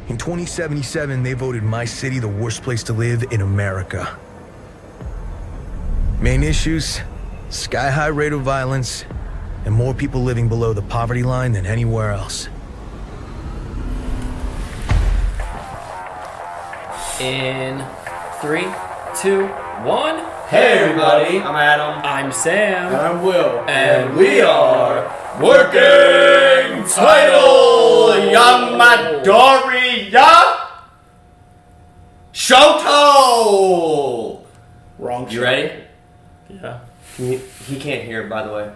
In 2077, they voted my city the worst place to live in America. Main issues, sky-high rate of violence, and more people living below the poverty line than anywhere else. In 3, 2, 1. Hey everybody, I'm Adam. I'm Sam. And I'm Will. And we are Working Title Yamadoriya Shoto! Wrong. You ready? Yeah. He can't hear it, by the way.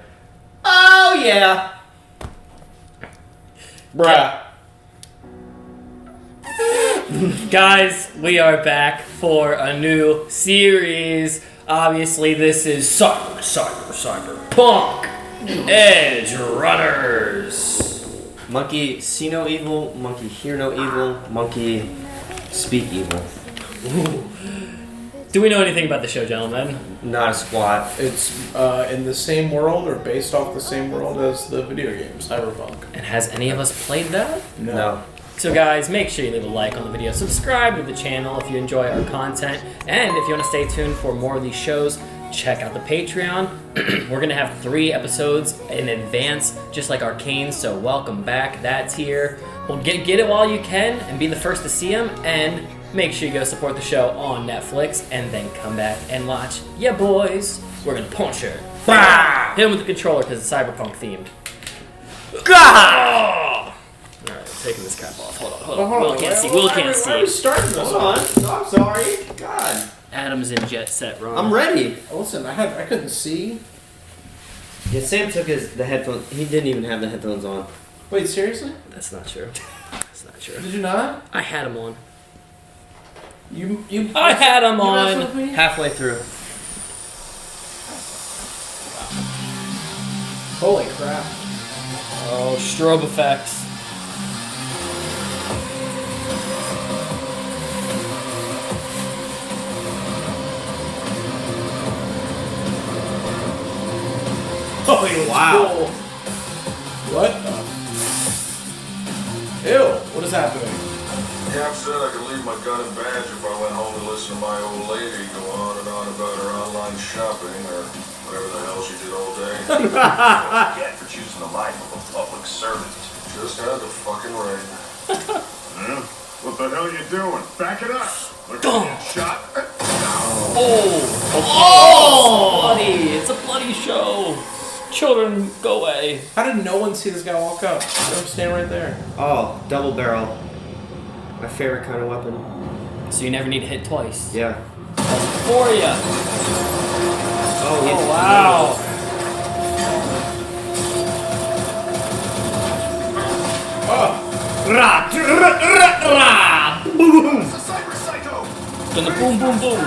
Oh yeah. Bruh. Guys, we are back for a new series. Obviously, this is Cyberpunk Edgrunners. Monkey see no evil, monkey hear no evil, monkey speak evil. Do we know anything about the show, gentlemen? Not a squat. It's in the same world or based off the same world as the video game, Cyberpunk. And has any of us played that? No. So guys, make sure you leave a like on the video, subscribe to the channel if you enjoy our content, and if you want to stay tuned for more of these shows, check out the Patreon. We're going to have 3 episodes in advance, just like Arcane, so welcome back. That's here. Well, get it while you can and be the first to see them, and make sure you go support the show on Netflix, and then come back and watch. Yeah, boys, we're going to punch her. Bah! Hit him with the controller because it's Cyberpunk themed. God! Alright, taking this cap off. Hold on. Hold on, Will can't see. Will can't I was see. starting this. Hold on. No, I'm sorry. God. Adam's in jet set, wrong. I'm ready. Listen, I couldn't see. Yeah, Sam took the headphones. He didn't even have the headphones on. Wait, seriously? That's not true. That's not true. Did you not? I had him on. You. I had him you messed on. with me? Halfway through. Holy crap! Oh, strobe effects. Oh, Wow. Cool. What? Ew! What is happening? Cap said I could leave my gun and badge if I went home and listened to my old lady go on and on about her online shopping or whatever the hell she did all day. Get for choosing the life of a public servant. Just had to fucking right. Yeah? What the hell you doing? Back it up. Look at shot. Oh! Bloody! It's a bloody show. Children, go away. How did no one see this guy walk up? I'm standing right there. Oh, double barrel. My favorite kind of weapon. So you never need to hit twice. Yeah. That's for ya. Oh, he's Wow. Boom! It's a cyber psycho. Gonna boom, boom, boom.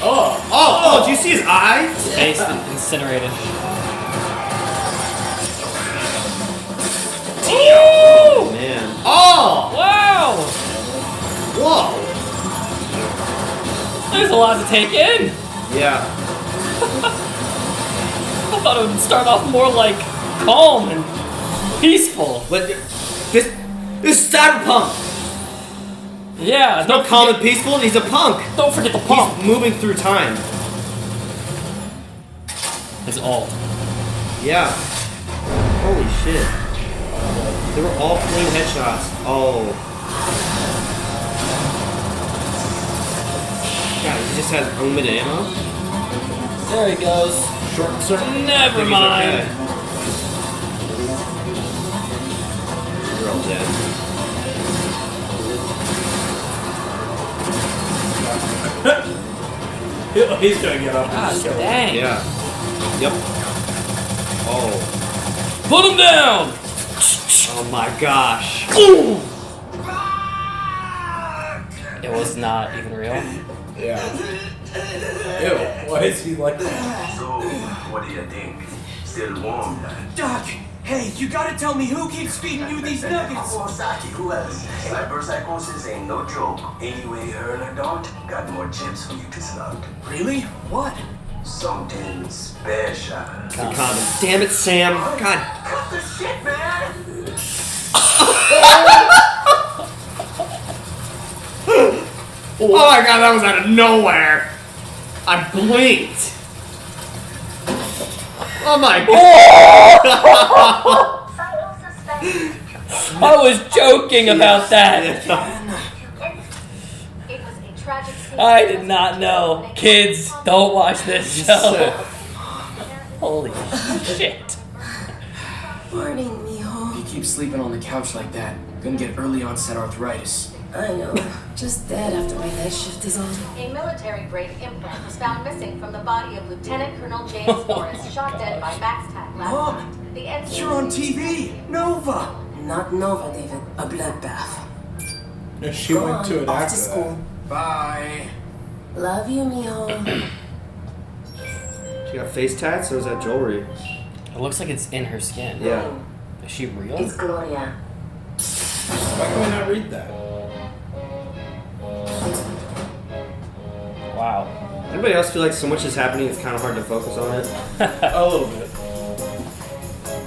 Oh, do you see his eye? Face incinerated. Oh, man. Oh! Wow! Whoa! There's a lot to take in. Yeah. I thought it would start off more like calm and peaceful. But this is Cyberpunk. Yeah, Not calm and peaceful, he's a punk. don't forget the pump. He's moving through time. His alt. Yeah. Holy shit. They were all clean headshots. Oh. God, he just has unlimited ammo? There he goes. Short circuit. Never He's mind. okay. You're all dead. He's gonna get up. God dang. Yeah. Yep. Oh. Put him down. Oh my gosh. Ooh. It was not even real. Yeah. Ew. Why is he like that? So, what do you think? Still warm, lad? Doc, hey, you gotta tell me who keeps feeding you these nuggets. Kawasaki, who else? Cyber psychosis ain't no joke. Anyway, her and her dog got more chips for you to slug. Really? What? Something special. God damn it, Sam. God. Cut the shit, man! Oh my god, that was out of nowhere. I blinked. Oh my god. I was joking about that. I did not know. Kids, don't watch this show. Holy shit. Morning, mijo. You keep sleeping on the couch like that, gonna get early onset arthritis. I know. Just dead after my night shift is on. A military-grade implant was found missing from the body of Lieutenant Colonel James Morris, shot dead by MaxTac last night. The You're on TV! Nova! Not Nova, David. A bloodbath. And she Go went on, to it off after to school. Bye. Love you, mijo. She got face tats or is that jewelry? It looks like it's in her skin. Yeah. Is she real? It's Gloria. Why can we not read that? Wow. Anybody else feel like so much is happening it's kind of hard to focus on it? A little bit.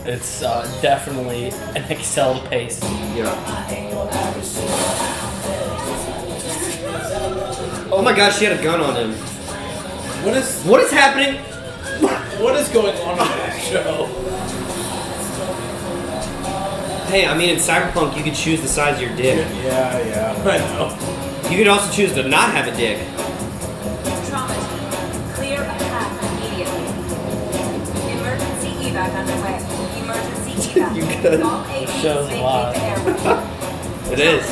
It's definitely an Excel pace. Yeah. Oh my gosh, she had a gun on him. What is happening? what is going on in that show? Hey, I mean in Cyberpunk you could choose the size of your dick. Yeah, I know. You could also choose to not have a dick. trauma team. Clear a path immediately. Emergency evac underway. Emergency evac. You could. All agents show's a lot. vacate the airway. It is.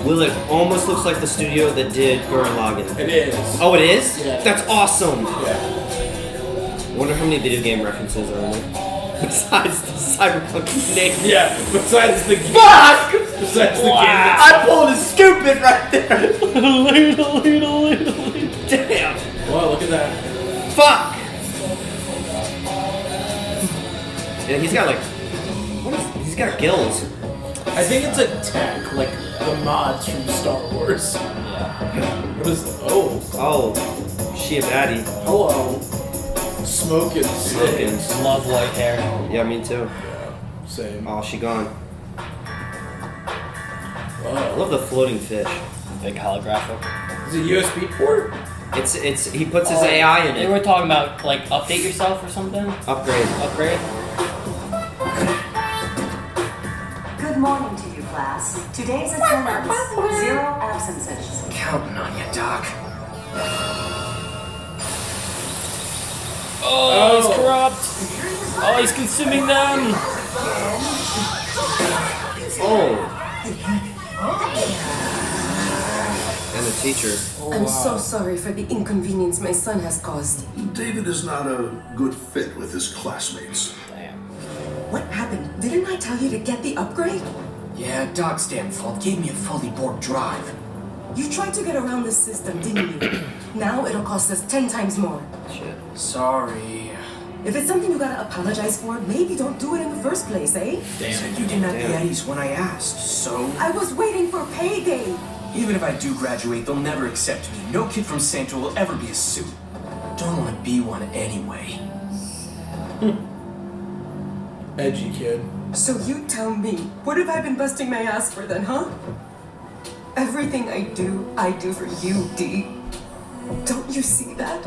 Will, it almost looks like the studio that did Gurren Lagann. It is. Oh, it is? Yeah. That's awesome! Yeah. Wonder how many video game references are in there. Besides the Cyberpunk name. Yeah, besides the game. Fuck! Besides the Wow. game. I pulled a stupid right there! Damn! Wow, look at that. Fuck! Yeah, he's got like... He's got gills. I think it's a tech, like the mods from Star Wars. What is... Oh. Oh, she a baddie. Hello. Smoking. Smoking. Love white hair. Yeah, me too. Same. Oh, she gone. I Wow. love the floating fish. Big holographic. Is it USB port? It's he puts his AI in They it. were talking about like update yourself or something. Upgrade. Upgrade. Good morning to you, class. Today's attendance, 0 absences. Counting on you, Doc. Oh, he's corrupt. Oh, he's consuming them. Oh. And the teacher. I'm so sorry for the inconvenience my son has caused. David is not a good fit with his classmates. Damn. What happened? Didn't I tell you to get the upgrade? Yeah, Doc's damn fault gave me a fully bored drive. You tried to get around the system, didn't you? Now it'll cost us 10 times more. Shit. Sorry. If it's something you gotta apologize for, maybe don't do it in the first place, eh? You said you didn't have the Eddies when I asked, so... I was waiting for payday. Even if I do graduate, they'll never accept me. No kid from Santo will ever be a suit. Don't want to be one anyway. Edgy kid. So you tell me, what have I been busting my ass for then, huh? Everything I do for you, D. Don't you see that?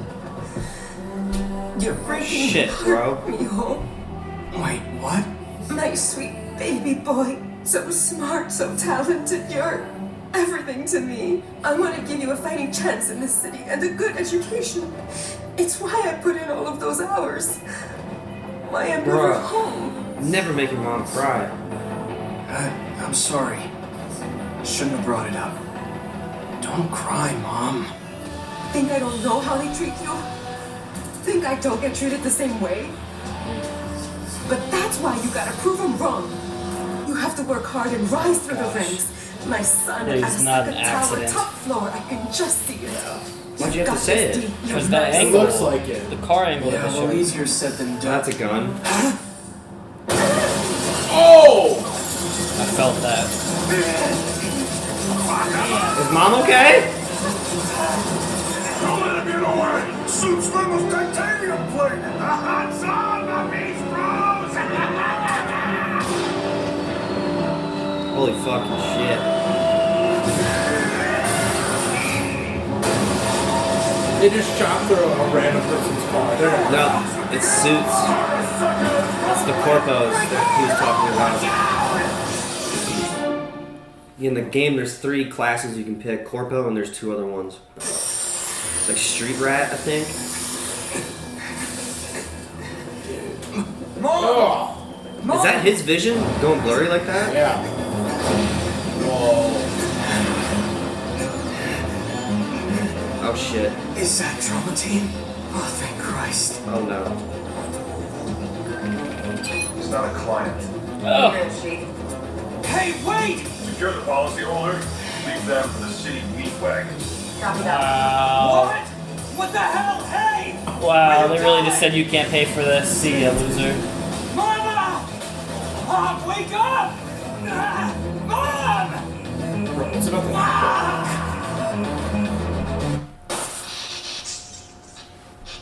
You're breaking Shit, my bro. heart, mijo. Wait, what? My sweet baby boy. So smart, so talented, you're everything to me. I want to give you a fighting chance in this city and a good education. It's why I put in all of those hours. Why I'm never Bruh. home. Never make your mom cry. I'm sorry. Shouldn't have brought it up. Don't cry, Mom. Think I don't know how they treat you? Think I don't get treated the same way? But that's why you gotta prove them wrong. You have to work hard and rise through the ranks. My son Please, at a not second an tower, accident. top floor. I can just see it. Why'd you have to say it? Because that It angle. looks like it. The car angle. Yeah, that they well, showed. easier said than done. That's a gun. Oh! I felt that. Is mom okay? Don't let him get away! Suit's made of titanium plate! It's on the beach, bros! Holy fucking shit. they just chopped through a random person's car. No, it's Suits. It's the corpos that he was talking about. In the game, there's 3 classes you can pick: corpo, and there's 2 other ones. Like Street Rat, I think. Oh. Is that his vision going blurry like that? Yeah. Whoa. Oh shit. Is that drama team? Oh, thank Christ. Oh no. He's not a client. Oh. Hey, wait! Secure the policyholder. Leave them for the city meat wagon. Wow. What the hell? Hey! Wow, they really just said you can't pay for this. See ya, loser. Mama! Mom, wake up! Mom! Bro, it's about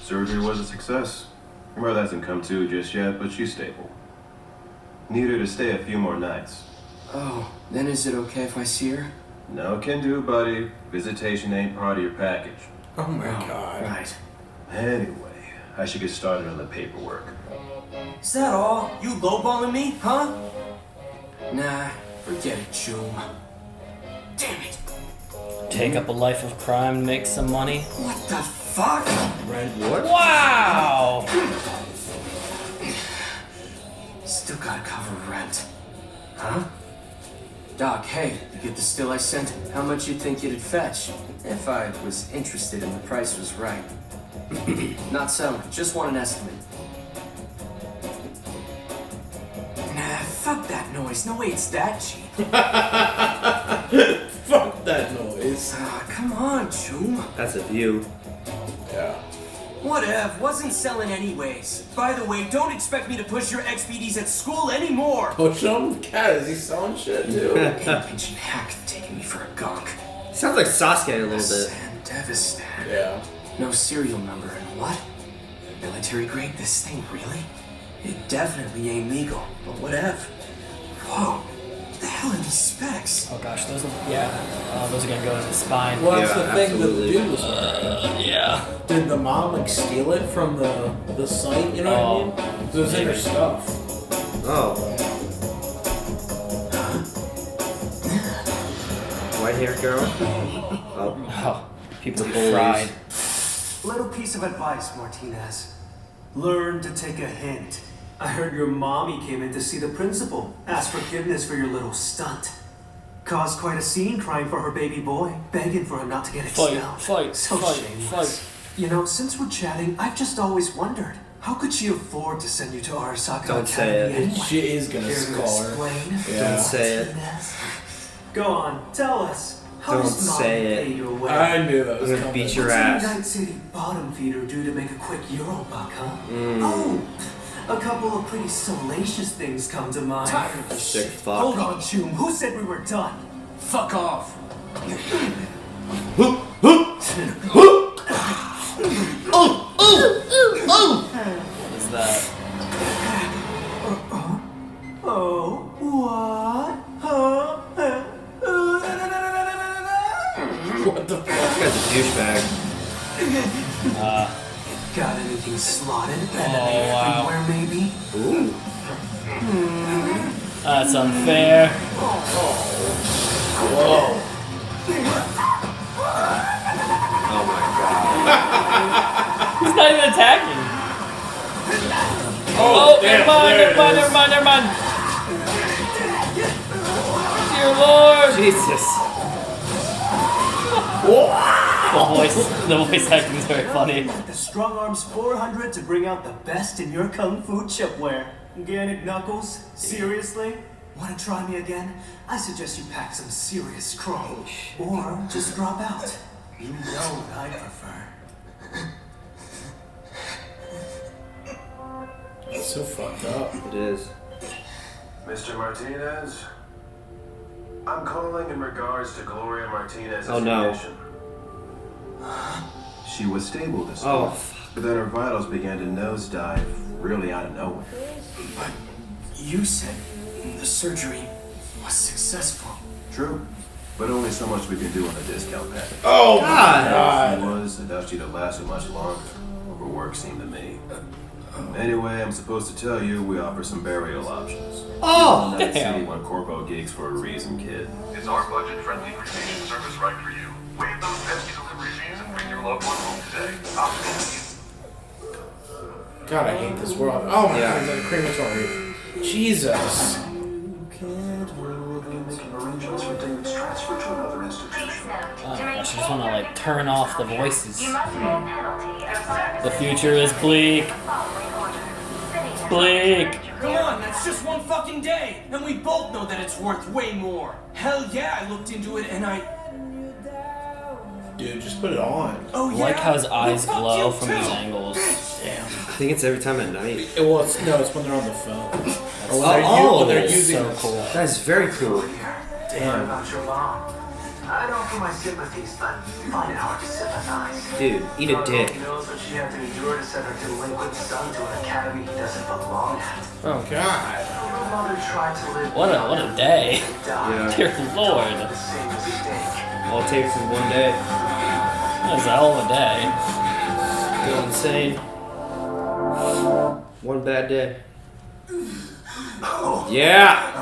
Surgery was a success. Mother hasn't come to just yet, but she's stable. Need her to stay a few more nights. Oh, then is it okay if I see her? No can do, buddy. Visitation ain't part of your package. Oh my god. Right. Anyway, I should get started on the paperwork. Is that all? You lowballing me, huh? Nah, forget it, Joom. Damn it! Take up a life of crime to make some money. What the fuck? Rent what? Wow! Still gotta cover rent. Huh? Doc, hey, you get the still I sent? How much you think it'd fetch? If I was interested and the price was right. Not selling, just want an estimate. Nah, fuck that noise. No way it's that cheap. Fuck that noise. Come on, Choom. That's a view. Yeah. Whatever, wasn't selling anyways. By the way, don't expect me to push your XPDs at school anymore. Push him? Cat, is he selling shit too? Impinging hack taking me for a gonk. Sounds like Sasuke a little bit. San Devastator. Yeah. No serial number and what? Military grade this thing, really? It definitely ain't legal, but whatever. Whoa, what the hell are these specs? Oh gosh, those are, those are gonna go in the spine. Well, that's Yeah, the thing that the absolutely. dude was wearing. Yeah. Did the mom like steal it from the site? You know what I mean? So it's in her stuff. Oh. White hair girl? Oh. Oh, people The get fried. Little piece of advice, Martinez. Learn to take a hint. I heard your mommy came in to see the principal. Ask forgiveness for your little stunt. Caused quite a scene crying for her baby boy, begging for him not to get expelled. Fight, so shameless. You know, since we're chatting, I've just always wondered, how could she afford to send you to Arasaka Don't say Academy it. anyway? She is gonna Care to scar her. explain? Yeah. Don't say it. Go on, tell us. How Don't does Mom say pay it. your way? I knew that was I'm gonna coming. beat your What's ass. a Night City bottom feeder do to make a quick Euro buck, huh? Mm. Oh, a couple of pretty salacious things come to mind. Sick fuck. Hold on, Choom. Who said we were done? Fuck off. What is that? Oh, what? Huh? What the fuck? This guy's a douchebag. Got anything slotted? Oh, wow. Everywhere, maybe? Ooh. That's unfair. Whoa. Oh my god. He's not even attacking. Oh, damn, never mind, there never it is. mind, never mind. Dear Lord. Jesus. The voice acting is very funny. The Strong Arms 400 to bring out the best in your kung fu chipware. Get it, Knuckles? Seriously? Want to try me again? I suggest you pack some serious chrome. Or just drop out. You know what I prefer. It's so fucked up. It is. Mr. Martinez, I'm calling in regards to Gloria Martinez's Oh, no. condition. She was stable this Oh, month, but then her vitals began to nosedive really out of nowhere. But you said the surgery was successful. True. But only so much we can do on the discount package. Oh God. It was, I doubt you'd have lasted much longer. Overwork seemed to me. Anyway, I'm supposed to tell you we offer some burial options. Oh, Night City won corpo gigs for a reason, kid. Is our budget-friendly cremation service right for you? Waive those pesky delivery fees and bring your loved one home today. God, I hate this world. Oh my Yeah. God, it's a crematory. Jesus. Making arrangements for David's transfer to another institution. I just want to like turn off the voices. The future is bleak. Bleak. Come on, that's just one fucking day, and we both know that it's worth way more. Hell yeah, I looked into it and I... Dude, just put it on. Oh I yeah? like how his eyes Well, fuck glow you from too. these angles. Damn. I think it's every time at night. Well, it's when they're on the phone. Or when they're that's using so this. cool. That is very cool. Heard about your mom. I'd offer my sympathies, but find it hard to sympathize. Dude, eat a dick. He knows what she had to endure to send her delinquent son to an academy he doesn't belong at. Oh God. Your mother tried to live. What a day. Yeah. Dear Lord. The same mistake. All it takes is one day. That's a hell of a day. Go insane. One bad day. Yeah.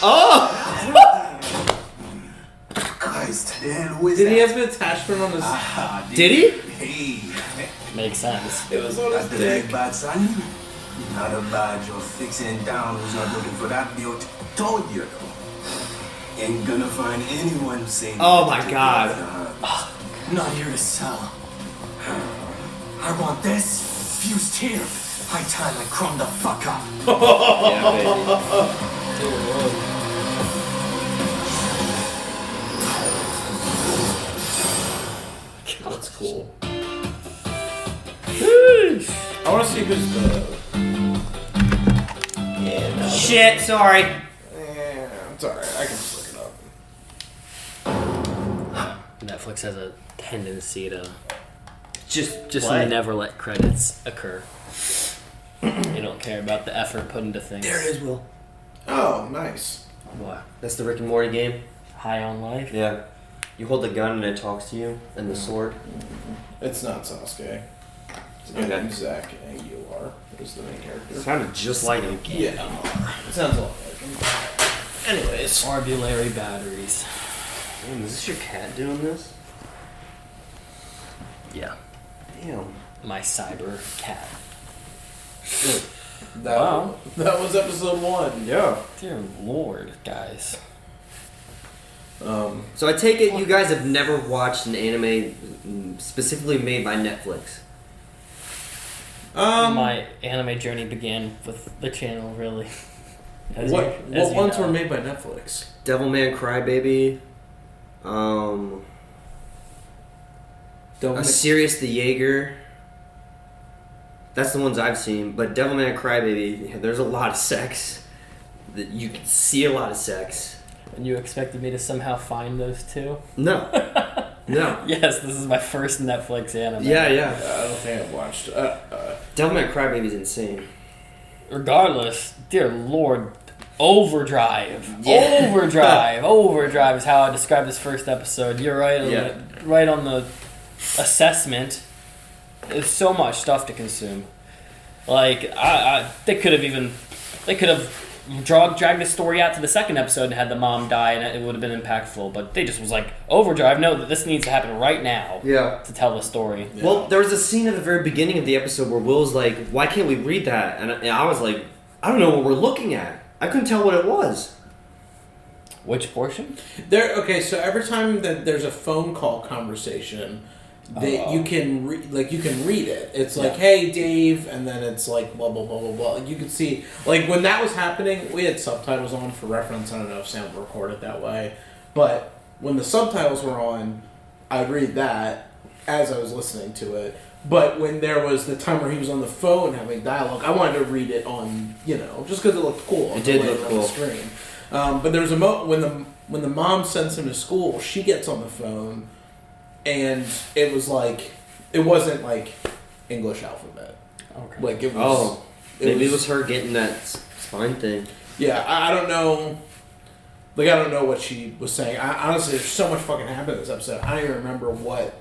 Oh. Christ, then who is Did he that? have an attachment on his... Did he? Hey, Makes sense. It was on his that's the dick. big bad son. Not a bad you're fixing down who's not looking for that build. Told you though. Ain't gonna find anyone saying. Oh my God. I'm not here to sell. I want this fused here. High time I crumb the fuck up. Yeah, baby. That's cool. I want to see who's the... Yeah, no. Shit, sorry. Yeah, it's alright. I can just look it up. Netflix has a tendency to Just just never let credits occur. They don't care about the effort put into things. There it is, Will. Oh, nice. What? That's the Rick and Morty game. High on life? Yeah. You hold the gun and it talks to you, and the sword. It's not Sasuke. It's a guy Okay. named Zach Aguilar is the main character. Sounded just like him. Yeah. It sounds a lot like him. Anyways. Arbulary batteries. Damn, is this your cat doing this? Yeah. Damn. My cyber cat. That was episode 1. Yeah. Dear Lord, guys. So I take it you guys have never watched an anime specifically made by Netflix. My anime journey began with the channel, really. What ones were made by Netflix? Devilman Crybaby. A Sirius the Jaeger. That's the ones I've seen. But Devilman Crybaby, there's a lot of sex. That you can see a lot of sex. And you expected me to somehow find those two? No. No. Yes, this is my first Netflix anime. Yeah, yeah. I don't think I've watched. Devilman Crybaby's insane. Regardless, dear Lord, Overdrive. Yeah. Overdrive is how I describe this first episode. You're right on right on the assessment. There's so much stuff to consume. Like they could have dragged the story out to the second episode and had the mom die, and it would have been impactful. But they just was like, Overdrive, no, that this needs to happen right now. Yeah. To tell the story. Yeah. Well, there was a scene at the very beginning of the episode where Will's like, "Why can't we read that?" And I was like, "I don't know what we're looking at. I couldn't tell what it was." Which portion? Okay, so every time that there's a phone call conversation, you can read it. It's like, "Hey, Dave," and then it's like blah blah blah blah blah. You can see, like, when that was happening, we had subtitles on for reference. I don't know if Sam would record it that way, but when the subtitles were on, I'd read that as I was listening to it. But when there was the time where he was on the phone having dialogue, I wanted to read it on, just because it looked cool. It did look on cool. the screen. But there was a when the mom sends him to school, she gets on the phone. And it was like, it wasn't like English alphabet. Okay. Like it was. Maybe it was her getting that spine thing. Yeah, I don't know. Like, I don't know what she was saying. Honestly, there's so much fucking happened in this episode. I don't even remember what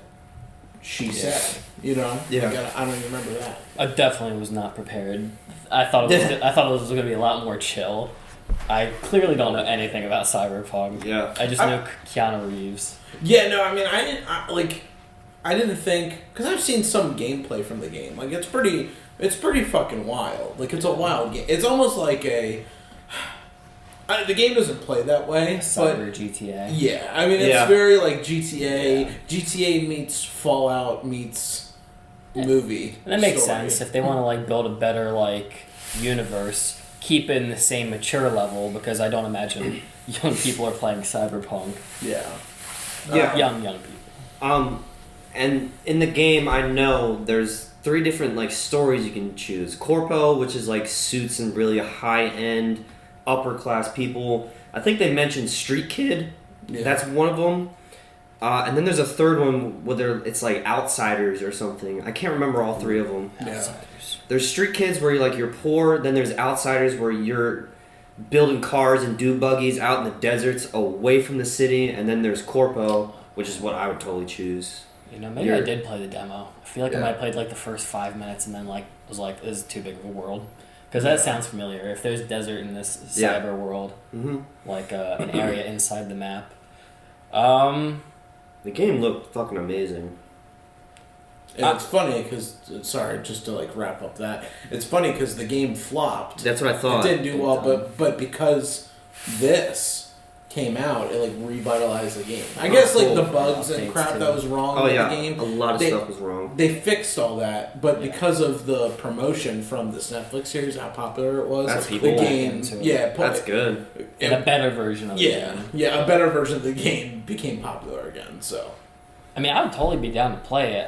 she said. You know? Yeah. Like, I don't even remember that. I definitely was not prepared. I thought it was going to be a lot more chill. I clearly don't know anything about Cyberpunk. Yeah. I just know Keanu Reeves. Yeah, no, I mean, I didn't think, because I've seen some gameplay from the game. Like, it's pretty fucking wild. Like, it's a wild game. It's almost like the game doesn't play that way. Cyber GTA. Yeah, I mean, it's very like GTA. Yeah. GTA meets Fallout meets movie. And that makes story. sense if they want to like build a better like universe. Keep it in the same mature level, because I don't imagine young people are playing Cyberpunk. Yeah. Young people. And in the game, I know there's 3 different like stories you can choose. Corpo, which is like suits and really high end, upper class people. I think they mentioned Street Kid. Yeah. That's one of them. And then there's a third one where it's like Outsiders or something. I can't remember all 3 of them. Outsiders. There's Street Kids where you're poor. Then there's Outsiders where you're building cars and dune buggies out in the deserts away from the city. And then there's Corpo, which is what I would totally choose. You know, maybe I did play the demo. I feel like I might have played like the first 5 minutes and then like was like, this is too big of a world. Because that sounds familiar. If there's desert in this cyber world, like an area inside the map. The game looked fucking amazing. And it's funny because, sorry, just to like wrap up that, it's funny because the game flopped. That's what I thought. It didn't do well, but because this came out, it like revitalized the game. I guess like the bugs and crap that was wrong with the game. A lot of stuff was wrong. They fixed all that, but because of the promotion from this Netflix series, how popular it was, that's the game, that's good. And a better version of the game. Yeah, a better version of the game became popular again. So, I mean, I would totally be down to play it.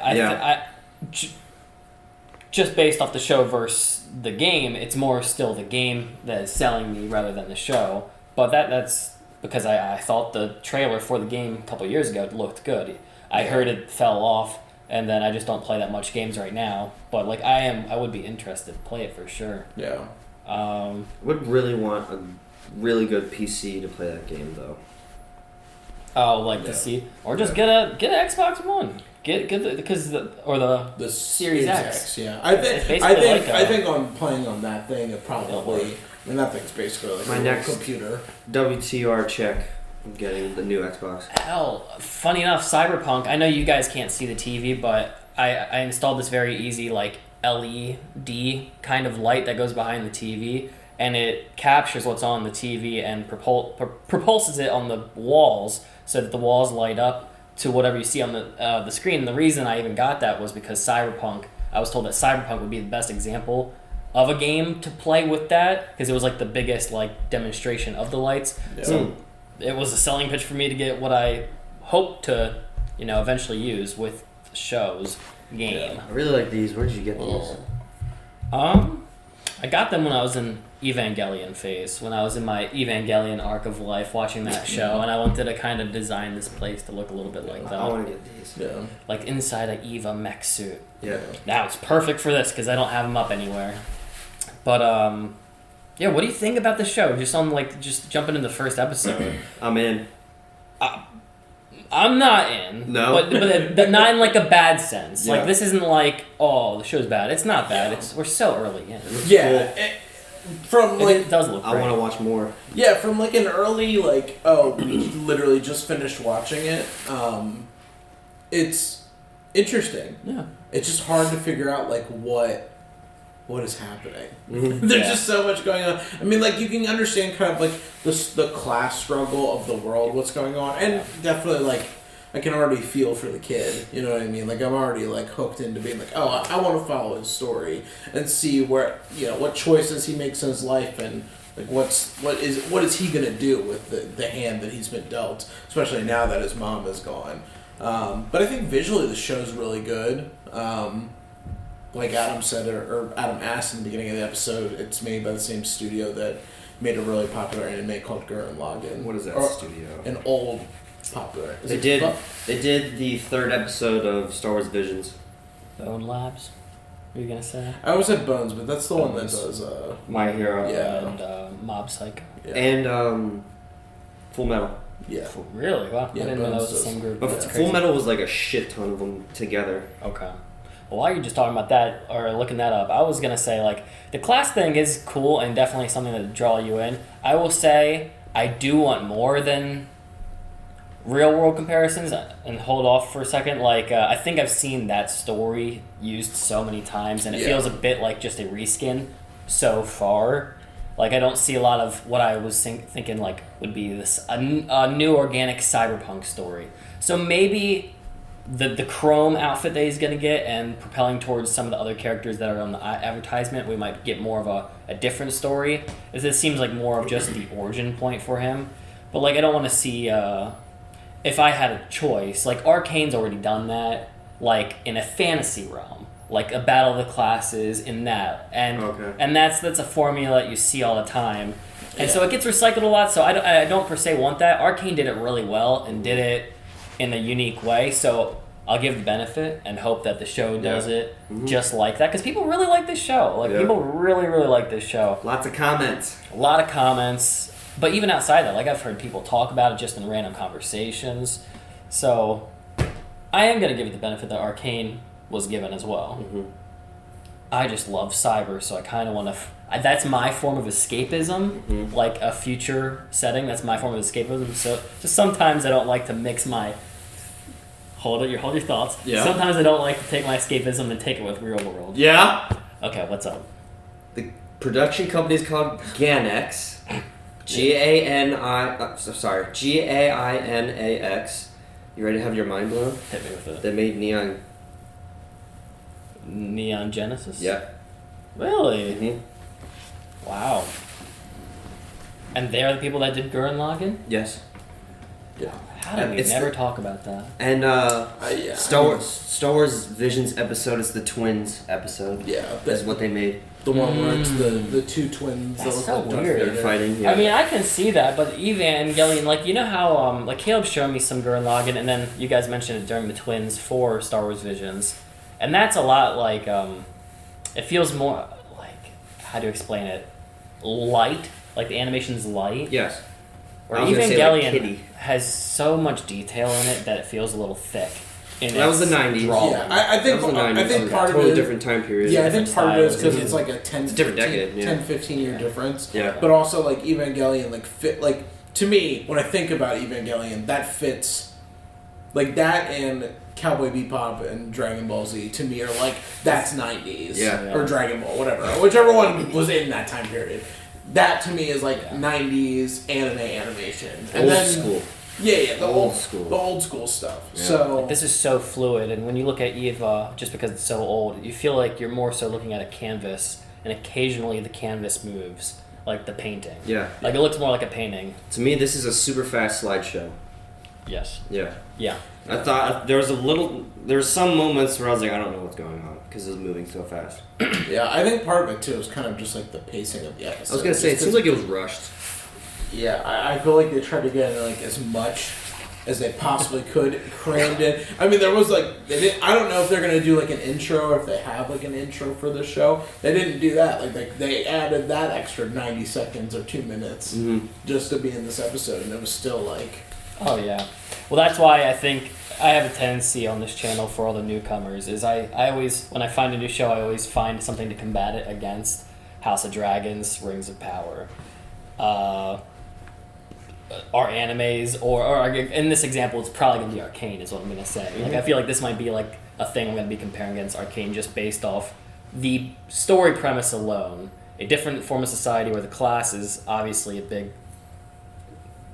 Just based off the show versus the game, it's more still the game that is selling me rather than the show. But that's because I thought the trailer for the game a couple of years ago looked good. I heard it fell off, and then I just don't play that much games right now. But like I would be interested to play it for sure. Yeah. Would really want a really good PC to play that game though. Oh, like to see, or just get an Xbox One. Get the Series X. Yeah, I think on playing on that thing, it probably. I mean, that thing's basically like my next computer. WTR check. I'm getting the new Xbox. Hell, funny enough, Cyberpunk. I know you guys can't see the TV, but I installed this very easy like LED kind of light that goes behind the TV, and it captures what's on the TV and propulses it on the walls so that the walls light up to whatever you see on the screen. And the reason I even got that was because Cyberpunk, I was told that Cyberpunk would be the best example of a game to play with that, because it was like the biggest like demonstration of the lights. Yeah. So it was a selling pitch for me to get what I hope to, eventually use with the show's game. Yeah. I really like these. Where did you get these? I got them when I was in Evangelion phase, when I was in my Evangelion arc of life watching that show, and I wanted to kind of design this place to look a little bit like that. I want to get these. Yeah. Like inside a Eva mech suit. Yeah. Now it's perfect for this because I don't have them up anywhere. But yeah, what do you think about the show? Just jumping into the first episode. I'm in. I'm not in. No. But not in like a bad sense. Yeah. Like this isn't like, oh, the show's bad. It's not bad. We're so early in. Yeah. Cool. It does look great. I want to watch more. Yeah, from like an early we literally just finished watching it. It's interesting. Yeah. It's just hard to figure out like what is happening. Mm-hmm. There's just so much going on. I mean, like you can understand kind of like the class struggle of the world, what's going on, and definitely like I can already feel for the kid. You know what I mean? Like I'm already like hooked into being like, oh, I want to follow his story and see where what choices he makes in his life and like what is he gonna do with the hand that he's been dealt, especially now that his mom is gone. But I think visually the show's really good. Like Adam said, or Adam asked in the beginning of the episode, it's made by the same studio that made a really popular anime called Gurren Lagann. What is that studio? An old popular. They did the third episode of Star Wars Visions. Bone Labs? What are you gonna say? I always said Bones, but that's the one that does My Hero. And Mob Psycho. Yeah. And Full Metal. Yeah. Really? Wow. Yeah, I didn't know that was the Bones same group. But That's Full crazy. Metal was like a shit ton of them together. Okay. Well, while you're just talking about that or looking that up, I was gonna say like the class thing is cool and definitely something that draw you in. I will say I do want more than real world comparisons and hold off for a second. Like I think I've seen that story used so many times and it feels a bit like just a reskin so far. Like I don't see a lot of what I was thinking like would be this a new organic cyberpunk story. So maybe the Chrome outfit that he's going to get and propelling towards some of the other characters that are on the advertisement, we might get more of a different story. It seems like more of just the origin point for him. But like I don't want to see, if I had a choice, like Arcane's already done that, like in a fantasy realm, like a battle of the classes in that. And that's a formula that you see all the time. And so it gets recycled a lot, so I don't per se want that. Arcane did it really well and did it in a unique way, so I'll give the benefit and hope that the show does it just like that, because people really like this show. Like people really, really like this show. Lots of comments. A lot of comments, but even outside that, like I've heard people talk about it just in random conversations. So I am going to give it the benefit that Arcane was given as well. I just love cyber, so I kind of want to... that's my form of escapism, like a future setting. That's my form of escapism. So just sometimes I don't like to mix my... Hold your thoughts. Yeah. Sometimes I don't like to take my escapism and take it with real world. Yeah. Okay, what's up? The production company is called Gainax. Gainax. You ready to have your mind blown? Hit me with it. They made Neon Genesis? Yeah. Really? Wow. And they're the people that did Gurren Lagann? Yes. Yeah. How did we never talk about that? And Star Wars Visions episode is the twins episode. Yeah. That's what they made. The one where it's the two twins. That's that so look like weird. Darth Vader. Fighting. Yeah. I mean, I can see that, but Evangelion, like, you know how, like, Caleb showed me some Gurren Lagann, and then you guys mentioned it during the twins for Star Wars Visions. And that's a lot like, it feels more, like, how do you explain it? Light? Like, the animation's light? Yes. Where I was gonna say, like, Evangelion Kitty. has so much detail in it that it feels a little thick. That was the 90s. Drawing. Yeah, I think that was the 90s. I think part of totally it, different time period. Yeah, I think part of it is because styles. it's like a 10, It's a different 15, decade, yeah. 10, 15 year difference. Yeah. But also like Evangelion, like fit like to me when I think about Evangelion, that fits like that and Cowboy Bebop and Dragon Ball Z to me are like that's 90s. Yeah. Or Dragon Ball, whatever, whichever one was in that time period. That to me is like 90s anime animation. And Old then, school. Yeah, the Old old school. the old school stuff. Yeah. So This is so fluid, and when you look at Eva, just because it's so old, you feel like you're more so looking at a canvas, and occasionally the canvas moves, like the painting. Yeah. Like it looks more like a painting. To me, this is a super fast slideshow. Yes. Yeah. Yeah. I thought there were some moments where I was like, I don't know what's going on because it was moving so fast. yeah, I think part of it too is kind of just like the pacing of the episode. I was gonna say, it seems like it was rushed. Yeah, I feel like they tried to get in like as much as they possibly could crammed in. I mean, there was like they didn't. I don't know if they're gonna do like an intro or if they have like an intro for the show. They didn't do that. Like they added that extra 90 seconds or 2 minutes just to be in this episode, and it was still like. Oh yeah. Well, that's why I think I have a tendency on this channel for all the newcomers is I always, when I find a new show, I always find something to combat it against. House of Dragons, Rings of Power, our animes, or in this example, it's probably going to be Arcane is what I'm going to say. Like I feel like this might be like a thing I'm going to be comparing against Arcane just based off the story premise alone. A different form of society where the class is obviously a big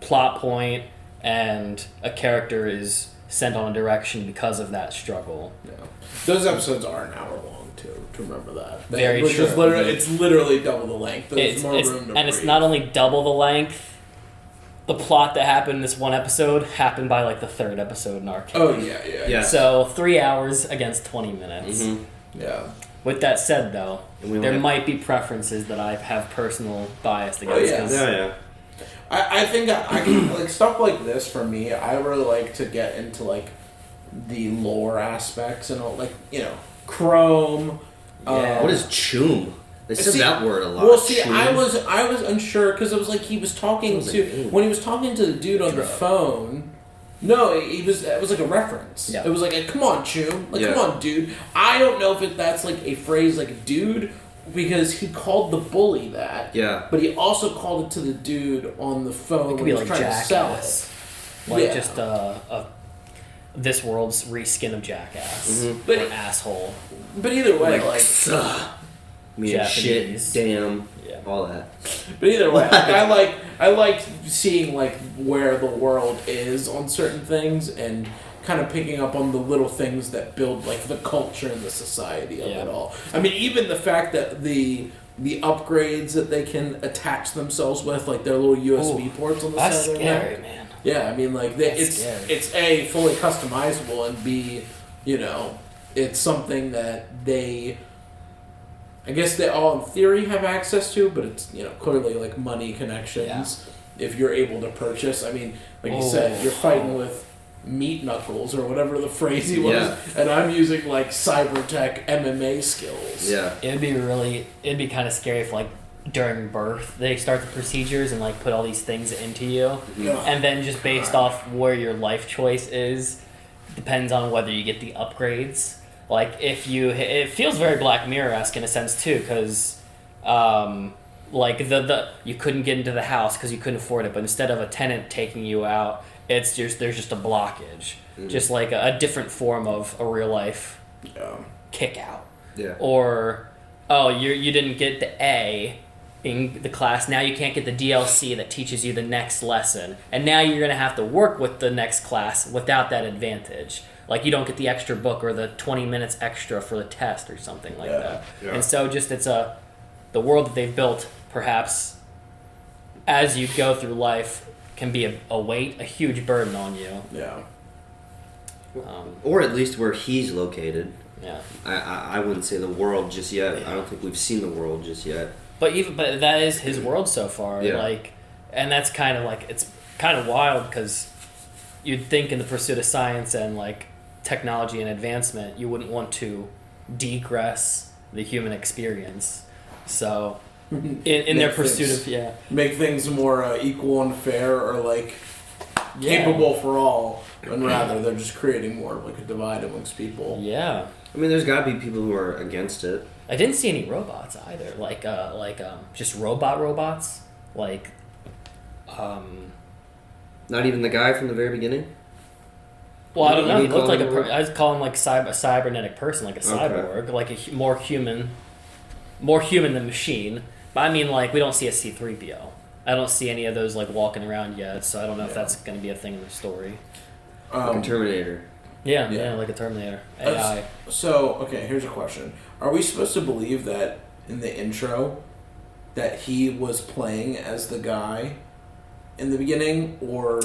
plot point and a character is sent on a direction because of that struggle. Yeah. Those episodes are an hour long too. To remember that. Very Which true. is literally, it's literally double the length. There's more room to and breathe. it's not only double the length. The plot that happened in this one episode happened by like the third episode in Arcane. Oh yeah. So 3 hours against 20 minutes. Yeah. With that said, though, we there only- might be preferences that I have personal bias against. yeah. 'cause- Yeah. I think I can like stuff like this for me. I really like to get into like the lore aspects and all, like Chrome. What is Choom? They said that word a lot. Well, see, Chew. I was unsure because it was like he was talking when he was talking to the dude on the phone. No, it was like a reference. Yeah. It was like, come on, Chew. Like, come on, dude. I don't know if that's like a phrase like dude because he called the bully that. Yeah. But he also called it to the dude on the phone It could when be he was like trying Jackass. to sell it. Like just this world's reskin of Jackass. But or asshole. But either way, like shit, damn, all that. But either way, like, I like seeing like where the world is on certain things and kind of picking up on the little things that build like the culture and the society of it all. I mean, even the fact that the upgrades that they can attach themselves with, like their little USB ports on the side of their scary, neck. man. Yeah, I mean, like it's A, fully customizable, and B, it's something that they. I guess they all, in theory, have access to, but it's clearly like money connections. Yeah. If you're able to purchase, I mean, like you said, you're fighting with meat knuckles or whatever the phrase he was, and I'm using like cybertech MMA skills. Yeah, it'd be kind of scary if like during birth they start the procedures and like put all these things into you, and then just based off where your life choice is, depends on whether you get the upgrades. Like, it feels very Black Mirror-esque in a sense, too, because, like, you couldn't get into the house because you couldn't afford it, but instead of a tenant taking you out, there's just a blockage. Just like a different form of a real-life kick-out. Yeah. Or, you didn't get the A in the class, now you can't get the DLC that teaches you the next lesson, and now you're going to have to work with the next class without that advantage. Like, you don't get the extra book or the 20 minutes extra for the test or something like that. Yeah. And so just the world that they've built, perhaps, as you go through life, can be a weight, a huge burden on you. Yeah. Or at least where he's located. Yeah. I wouldn't say the world just yet. Yeah. I don't think we've seen the world just yet. But that is his world so far. Yeah. Like, and that's kind of like, it's kind of wild because you'd think in the pursuit of science and like technology and advancement, you wouldn't want to degress the human experience. So, in their pursuit of make things more equal and fair, or like capable for all, and rather they're just creating more of like a divide amongst people. Yeah, I mean, there's got to be people who are against it. I didn't see any robots either. Like just robots. Like, not even the guy from the very beginning. Well, I don't know. He looked like I was calling him like a cybernetic person, like a cyborg, like a more human than machine. But I mean, like, we don't see a C-3PO. I don't see any of those like walking around yet, so I don't know if that's going to be a thing in the story. Like a Terminator. Yeah, like a Terminator. AI. So, okay, here's a question: are we supposed to believe that in the intro that he was playing as the guy in the beginning, or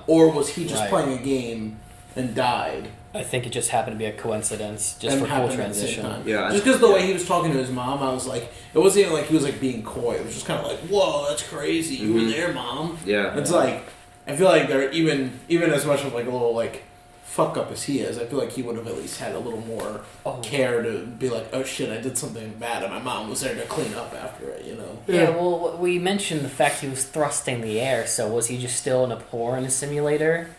was he just playing a game and died? I think it just happened to be a coincidence, just for cool transition. Yeah, just because the way he was talking to his mom, I was like, it wasn't even like he was like being coy. It was just kind of like, whoa, that's crazy. You were there, mom. Yeah, it's like, I feel like they're even as much of like a little like fuck up as he is. I feel like he would have at least had a little more care to be like, oh shit, I did something bad, and my mom was there to clean up after it. Yeah, well, we mentioned the fact he was thrusting the air. So was he just still in a porn simulator?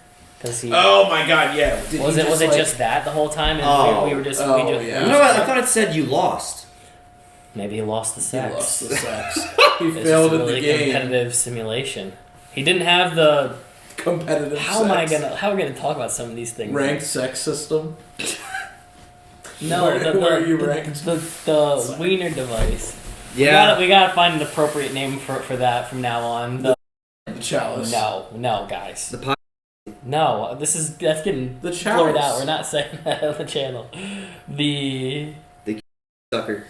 Oh my god, yeah. Was it just that the whole time? And we were just. Yeah. You know what? I thought it said you lost. Maybe he lost the sex. He lost the sex. He failed at the game. Competitive simulation. He didn't have the competitive. How are we gonna talk about some of these things? Ranked sex system. No, where are you ranked? The wiener device. Yeah, we gotta find an appropriate name for that from now on. The chalice. No, guys. The No, that's getting blurred out. We're not saying that on the channel. The sucker.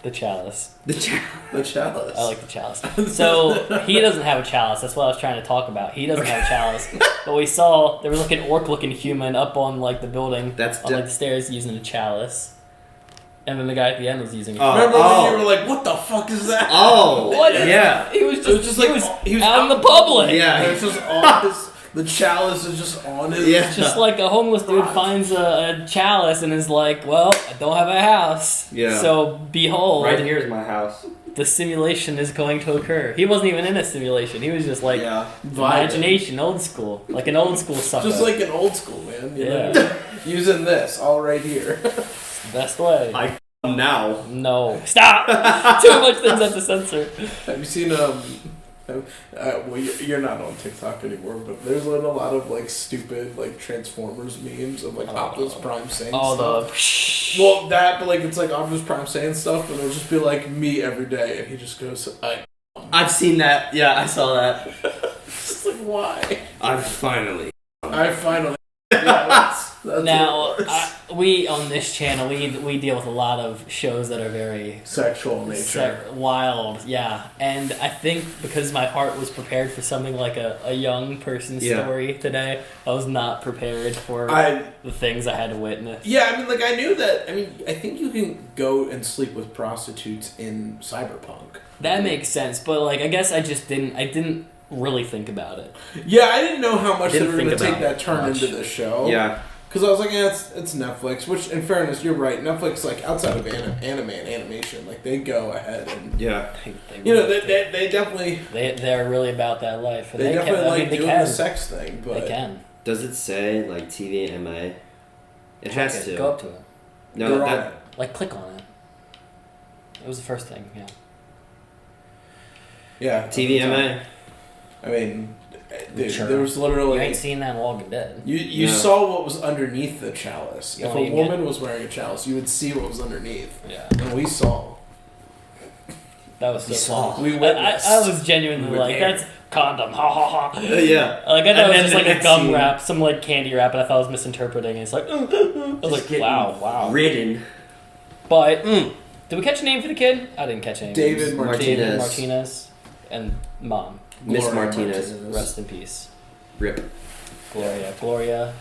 The chalice. The chalice. I like the chalice. So he doesn't have a chalice. That's what I was trying to talk about. He doesn't have a chalice. But we saw there was like an orc-looking human up on like the building, like the stairs, using a chalice. And then the guy at the end was using it. Remember when you were like, what the fuck is that? Oh, what? Yeah. He was just like he was out in the public. Yeah. It was just all The chalice is just on his. Yeah. Just like a homeless dude finds a chalice and is like, well, I don't have a house. Yeah. So behold. Right here's my house. The simulation is going to occur. He wasn't even in a simulation. He was just like imagination, old school. Like an old school sucker. Just like an old school, man. You know? Using this all right here. Best way. I now. No. Stop! Too much things I have to censor. Have you seen well, you're not on TikTok anymore, but there's a lot of like stupid like Transformers memes of like Optimus Prime saying stuff. Well, that, but like it's like Optimus Prime saying stuff, and it'll just be like me every day, and he just goes, I've seen that. Yeah, I saw that. It's like, why? I finally. Yeah, that's now, we on this channel, we deal with a lot of shows that are very sexual in nature, wild, yeah. And I think because my heart was prepared for something like a young person's story today, I was not prepared for the things I had to witness. Yeah, I mean, like I knew that. I mean, I think you can go and sleep with prostitutes in Cyberpunk. That makes sense, but like I guess I didn't really think about it. Yeah, I didn't know how much they were going to take that turn into the show. Yeah. Because I was like, it's Netflix, which, in fairness, you're right. Netflix, like, outside of anime and animation, like, they go ahead and... Yeah. They definitely... They're really about that life. They definitely doing the sex thing, but... They can. Does it say, like, TV and MA? It has to. Go up to it. No, that... Like, click on it. It was the first thing, yeah. Yeah. TV MA. I mean... Dude, there was literally... You ain't seen that in Walking Dead. You saw what was underneath the chalice. If a woman was wearing a chalice, you would see what was underneath. Yeah. And we saw. That was so funny. We witnessed. I was genuinely like, that's condom, ha ha ha. Yeah. Like, I thought it was just like a gum wrap, some like candy wrap, and I thought I was misinterpreting it. It's like, I was like, wow. Ridden. But, did we catch a name for the kid? I didn't catch any names. David Martinez. And Mom. Miss Martinez. Rest in peace. Rip. Gloria.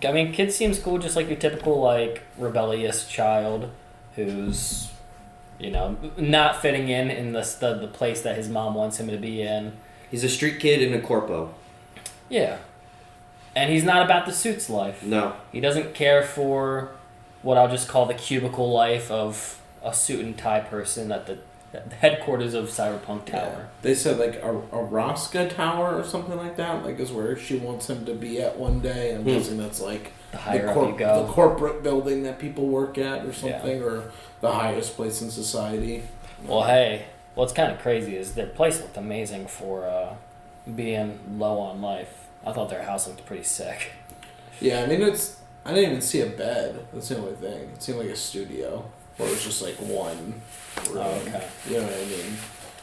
I mean, kid seems cool, just like your typical, like, rebellious child who's, you know, not fitting in the place that his mom wants him to be in. He's a street kid in a corpo. Yeah. And he's not about the suits life. No. He doesn't care for what I'll just call the cubicle life of a suit and tie person at the headquarters of Cyberpunk Tower. Yeah. They said like a Rosca Tower or something like that, like is where she wants him to be at one day. I'm guessing that's like the higher up you go. The corporate building that people work at or something, or the highest place in society. Well, hey, what's kind of crazy is their place looked amazing for being low on life. I thought their house looked pretty sick. Yeah, I mean I didn't even see a bed. That's the only thing. It seemed like a studio. Or it was just like one room. Oh, okay. You know what I mean?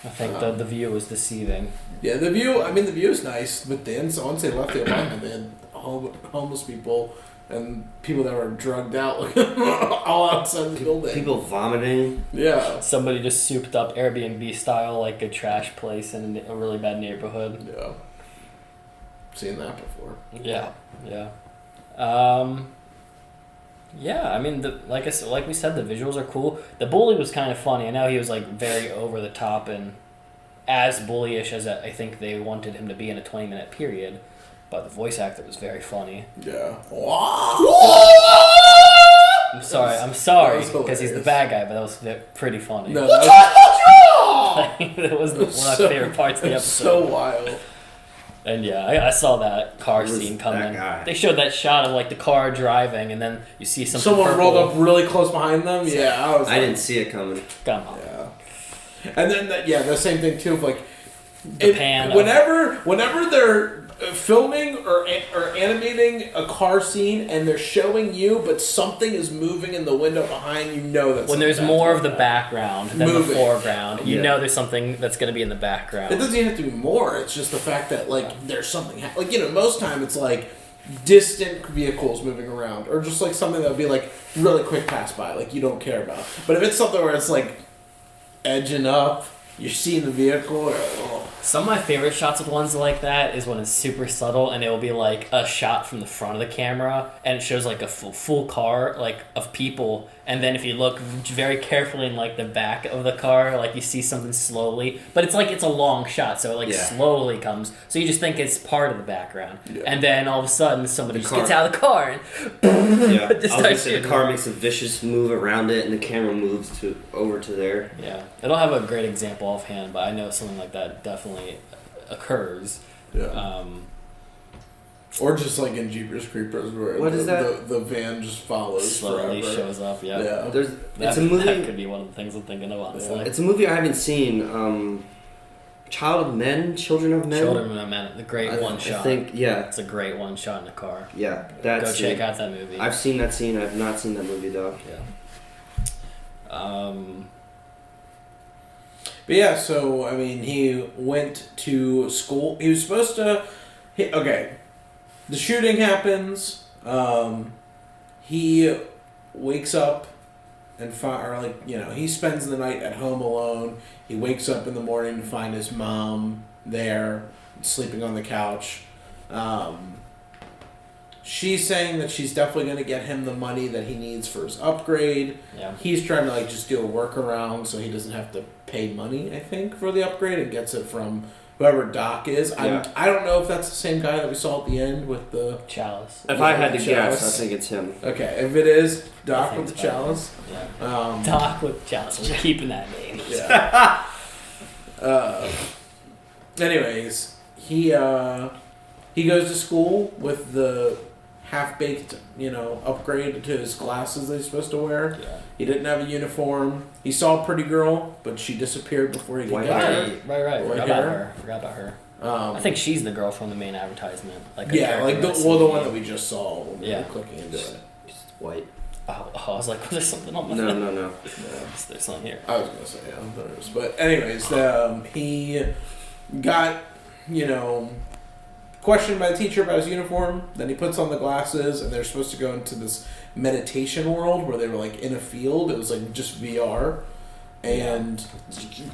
I think the view was deceiving. Yeah, the view is nice, but then once they left the apartment, they had homeless people and people that were drugged out all outside the building. People vomiting. Yeah. Somebody just souped up Airbnb style like a trash place in a really bad neighborhood. Yeah. Seen that before. Yeah. Yeah, I mean, like we said, the visuals are cool. The bully was kind of funny. I know he was like very over the top and as bullyish as I think they wanted him to be in a 20-minute period, but the voice actor was very funny. Yeah. I'm sorry, because he's the bad guy, but that was pretty funny. No, that was one of my favorite parts of the episode. So wild. And yeah, I saw that car scene coming. They showed that shot of like the car driving, and then you see someone rolled up really close behind them. Yeah, I didn't see it coming. Come on. Yeah, and then the same thing too. Of like the pan. Whenever they're filming or animating a car scene and they're showing you, but something is moving in the window behind, you know that's when there's more of the background than the foreground. You know there's something that's going to be in the background. It doesn't even have to be more. It's just the fact that like there's something like most time it's like distant vehicles moving around or just like something that would be like really quick pass by, like you don't care about. But if it's something where it's like edging up, you're seeing the vehicle. Or, Some of my favorite shots with ones like that is when it's super subtle and it will be like a shot from the front of the camera and it shows like a full car like of people, and then if you look very carefully in like the back of the car, like you see something slowly, but it's like it's a long shot, so it like slowly comes, so you just think it's part of the background, and then all of a sudden somebody just gets out of the car and the car makes a vicious move around it and the camera moves over to there. Yeah, I don't have a great example offhand, but I know something like that definitely occurs. Yeah. Or just like in Jeepers Creepers, where the van just follows slowly forever. Shows up. Yeah. It's a movie. That could be one of the things I'm thinking of. Honestly, it's a movie I haven't seen. Children of Men. Children of Men. The great one shot. I think it's a great one shot in the car. Yeah, go check out that movie. I've seen that scene. I've not seen that movie though. Yeah. But yeah, so I mean, he went to school. He was supposed to. Okay, the shooting happens. He wakes up and he spends the night at home alone. He wakes up in the morning to find his mom there, sleeping on the couch. She's saying that she's definitely going to get him the money that he needs for his upgrade. Yeah. He's trying to just do a workaround so he doesn't have to pay money, I think, for the upgrade, and gets it from whoever Doc is. Yeah. I don't know if that's the same guy that we saw at the end with the chalice. If I had to guess, I think it's him. Okay, if it is Doc with the chalice. Yeah. Doc with chalice. We're keeping that name. Yeah. Anyways, he goes to school with the half-baked, upgrade to his glasses that he's supposed to wear. Yeah. He didn't have a uniform. He saw a pretty girl, but she disappeared before he could get her. Right. Forgot about her. I think she's the girl from the main advertisement. The one that we just saw when we were clicking into it. She's white. Oh, I was like, was there something on my phone? No. There's something here. I was going to say, yeah, there is. But anyways, he got, questioned by the teacher about his uniform. Then he puts on the glasses, and they're supposed to go into this meditation world where they were in a field. It was just VR, and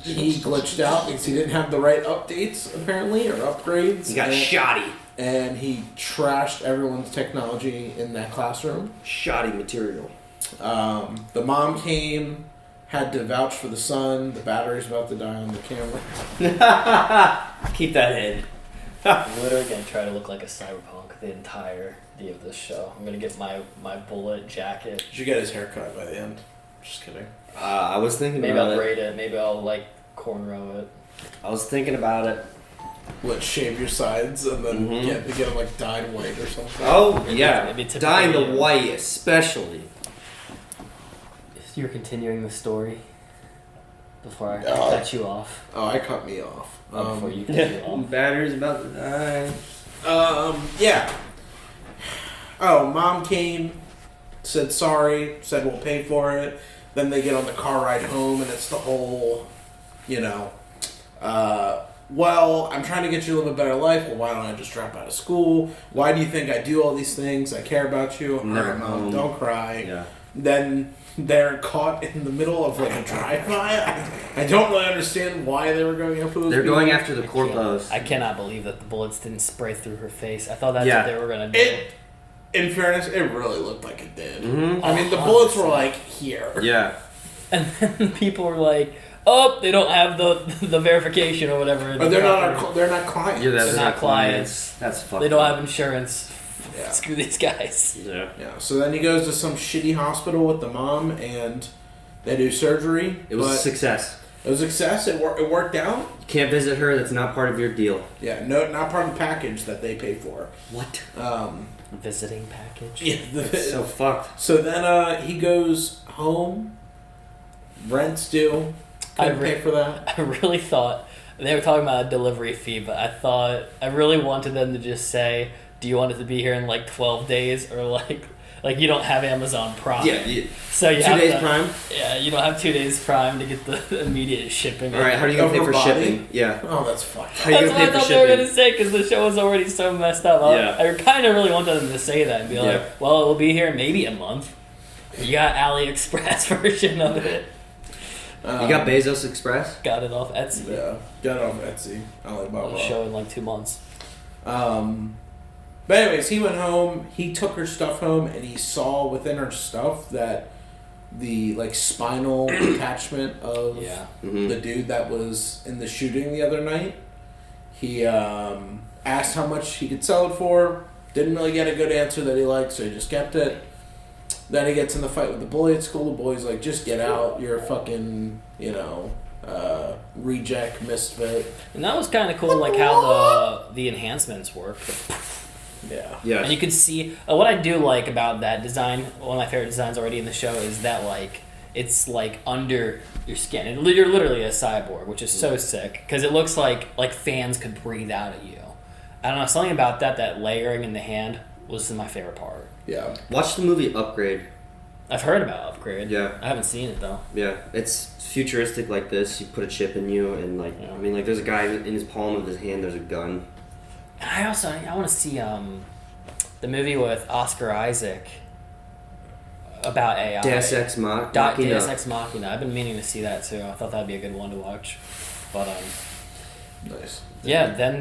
he glitched out because he didn't have the right updates apparently or upgrades. He got shoddy, and he trashed everyone's technology in that classroom. Shoddy material. The mom came, had to vouch for the son. The battery's about to die on the camera. Keep that in. I'm literally gonna try to look like a cyberpunk the entirety of this show. I'm gonna get my bullet jacket. You should get his haircut by the end. Just kidding. I was thinking maybe about I'll braid it. Maybe I'll cornrow it. I was thinking about it. Let's shave your sides and then get them dyed white or something. Oh yeah, dyeing the white especially. You're continuing the story before I cut you off. Oh, I cut me off. Before you cut you off. Battery's about to die. Yeah. Oh, mom came, said sorry, said we'll pay for it. Then they get on the car ride home, and it's the whole, well, I'm trying to get you a little bit better life. Well, why don't I just drop out of school? Why do you think I do all these things? I care about you. All right, Mom, don't cry. Yeah. Then they're caught in the middle of a drive-by. I don't really understand why they were going after those They're people. going after the corpos. I cannot believe that the bullets didn't spray through her face. I thought that's what they were going to do. In fairness, it really looked like it did. Mm-hmm. I mean, the bullets were here. Yeah. And then people were like, "Oh, they don't have the verification or whatever." But they're not clients. Yeah, they're not clients. That's fucked. They don't have insurance. Yeah. Screw these guys. Yeah. So then he goes to some shitty hospital with the mom, and they do surgery. It was a success. It was a success. It worked out. You can't visit her. That's not part of your deal. Yeah, no, not part of the package that they pay for. What? Visiting package. Yeah, that's so fucked. So then he goes home. Rent's due. Couldn't pay for that. I really thought they were talking about a delivery fee, but I really wanted them to just say, "Do you want it to be here in 12 days?" or like you don't have Amazon Prime. Yeah. So you 2 have days Prime. Yeah, you don't have 2 days Prime to get the immediate shipping. All right, how are you gonna pay for shipping? Yeah. Oh, that's fucked. How are you That's gonna what pay I for thought they were shipping? gonna say because the show was already so messed up. I kind of really wanted them to say that and be like, "Well, it will be here in maybe a month." You got AliExpress version of it. You got Bezos Express? Got it off Etsy. Yeah, got it off Etsy. I'll show in like 2 months. But anyways, he went home. He took her stuff home, and he saw within her stuff that the like spinal attachment of the dude that was in the shooting the other night. He asked how much he could sell it for. Didn't really get a good answer that he liked, so he just kept it. Then he gets in the fight with the bully at school. The bully's like, just get out. You're a fucking, reject, misfit. And that was kind of cool, like how the enhancements work. Yeah. Yeah. And you can see what I do like about that design. One of my favorite designs already in the show is that like it's like under your skin. And you're literally a cyborg, which is so sick because it looks like fans could breathe out at you. I don't know, something about that layering in the hand was my favorite part. Yeah. Watch the movie Upgrade. I've heard about Upgrade. Yeah. I haven't seen it though. Yeah, it's futuristic like this. You put a chip in you, and there's a guy in his palm of his hand. There's a gun. And I want to see the movie with Oscar Isaac about AI. Deus Ex Machina. Deus Ex Machina. I've been meaning to see that too. I thought that'd be a good one to watch. But nice. Yeah, then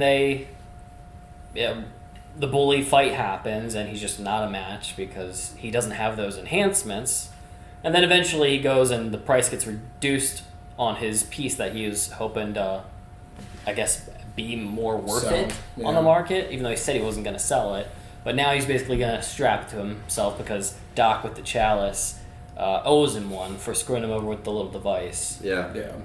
the bully fight happens, and he's just not a match because he doesn't have those enhancements. And then eventually he goes, and the price gets reduced on his piece that he was hoping to, I guess, be more worth it on the market, even though he said he wasn't going to sell it. But now he's basically going to strap it to himself because Doc with the chalice owes him one for screwing him over with the little device. Yeah.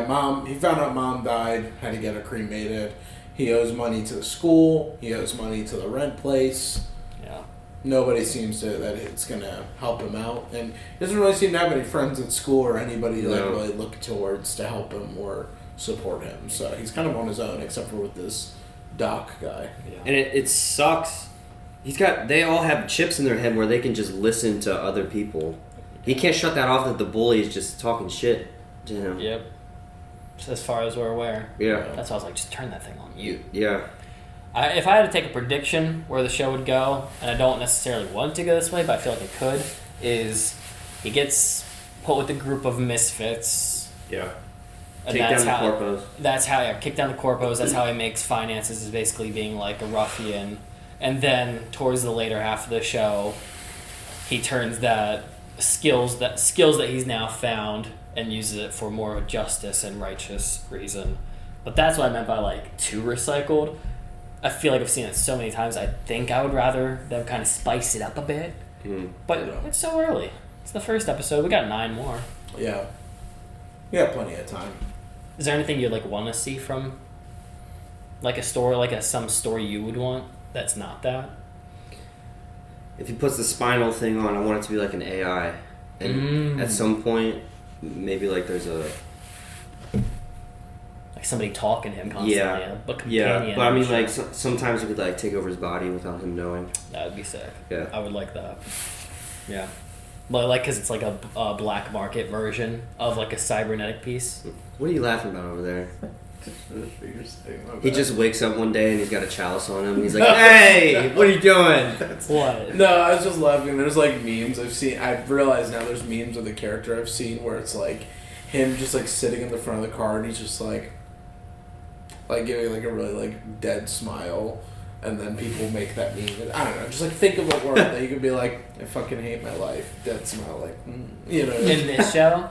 Mom. He found out Mom died. Had to get her cremated. He owes money to the school. He owes money to the rent place. Yeah. Nobody seems to that it's gonna help him out, and he doesn't really seem to have any friends at school or anybody to really look towards to help him or support him. So he's kind of on his own, except for with this Doc guy. Yeah. And it sucks. They all have chips in their head where they can just listen to other people. He can't shut that off that the bully is just talking shit to him. Yep. As far as we're aware. Yeah. That's why I was like, just turn that thing on mute. Yeah. If I had to take a prediction where the show would go, and I don't necessarily want it to go this way, but I feel like it could, is he gets put with a group of misfits. Yeah. And Kick down the corpos. That's how, kick down the corpos. That's how he makes finances, is basically being like a ruffian. And then towards the later half of the show, he turns that skills that he's now found and uses it for more justice and righteous reason. But that's what I meant by like too recycled. I feel like I've seen it so many times. I think I would rather them kind of spice it up a bit. But it's so early. It's the first episode. We got 9 more. Yeah. We got plenty of time. Is there anything you'd like want to see from like a story, like some story you would want that's not that? If he puts the spinal thing on, I want it to be like an AI. And at some point, maybe like there's a... Like somebody talking to him constantly. Yeah. But companion. Yeah, but I mean like sometimes it could like take over his body without him knowing. That would be sick. Yeah. I would like that. Yeah. But like, because it's like a black market version of like a cybernetic piece. What are you laughing about over there? He just wakes up one day and he's got a chalice on him and he's like, hey, what are you doing? What? No, I was just laughing. There's like memes I've seen. I've realized now there's memes of the character I've seen where it's like him just like sitting in the front of the car and he's just like giving like a really like dead smile, and then people make that meme. I don't know, just like think of a word that you could be like, I fucking hate my life, dead smile, like you know. In this show?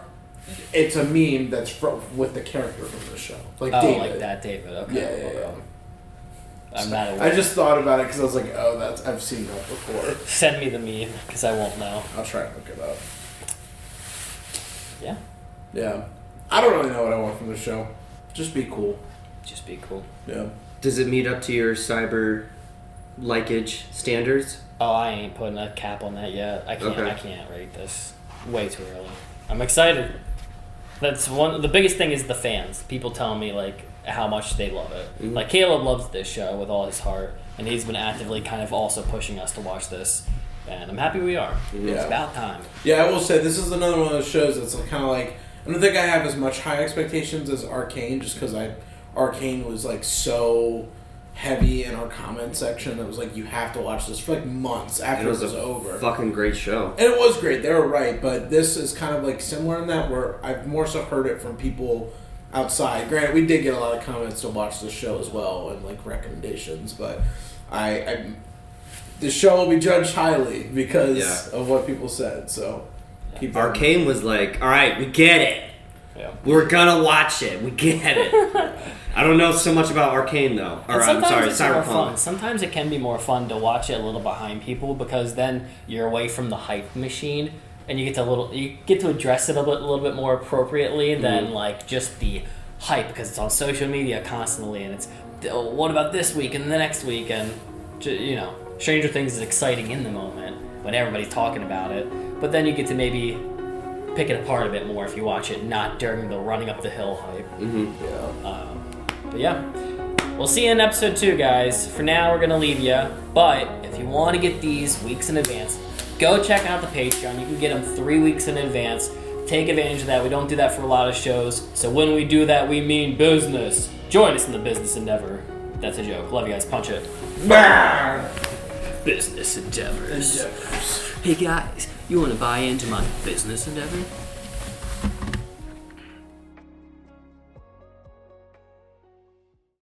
It's a meme that's with the character from the show, like oh, David. like that David. Okay. Yeah. I'm not aware. I just thought about it because I was like, oh, I've seen that before. Send me the meme because I won't know. I'll try and look it up. Yeah. Yeah. I don't really know what I want from the show. Just be cool. Just be cool. Yeah. Does it meet up to your cyber likeage standards? Oh, I ain't putting a cap on that yet. I can't. Okay. I can't rate this. Way too early. I'm excited. That's the biggest thing is the fans. People telling me like how much they love it. Mm-hmm. Like Caleb loves this show with all his heart, and he's been actively kind of also pushing us to watch this. And I'm happy we are. Yeah. It's about time. Yeah, I will say this is another one of those shows that's kind of like, I don't think I have as much high expectations as Arcane, just because Arcane was like so heavy in our comment section. It was like, you have to watch this for like months after it was over. Fucking great show. And it was great. They were right, but this is kind of like similar in that where I've more so heard it from people outside. Granted, we did get a lot of comments to watch the show as well and like recommendations, but the show will be judged highly because of what people said. So keep Arcane was like, all right, we get it. Yeah. We're gonna watch it. We get it. I don't know so much about Arcane though. Or I'm sorry, Cyberpunk. Sometimes it can be more fun to watch it a little behind people because then you're away from the hype machine and you get to address it a little bit more appropriately than like just the hype because it's on social media constantly and it's what about this week and the next week and you know, Stranger Things is exciting in the moment when everybody's talking about it, but then you get to maybe pick it apart a bit more if you watch it not during the running up the hill hype. But yeah, we'll see you in episode 2, guys. For now, we're going to leave you. But if you want to get these weeks in advance, go check out the Patreon. You can get them 3 weeks in advance. Take advantage of that. We don't do that for a lot of shows. So when we do that, we mean business. Join us in the business endeavor. That's a joke. Love you guys. Punch it. Business endeavors. Hey, guys. You want to buy into my business endeavor?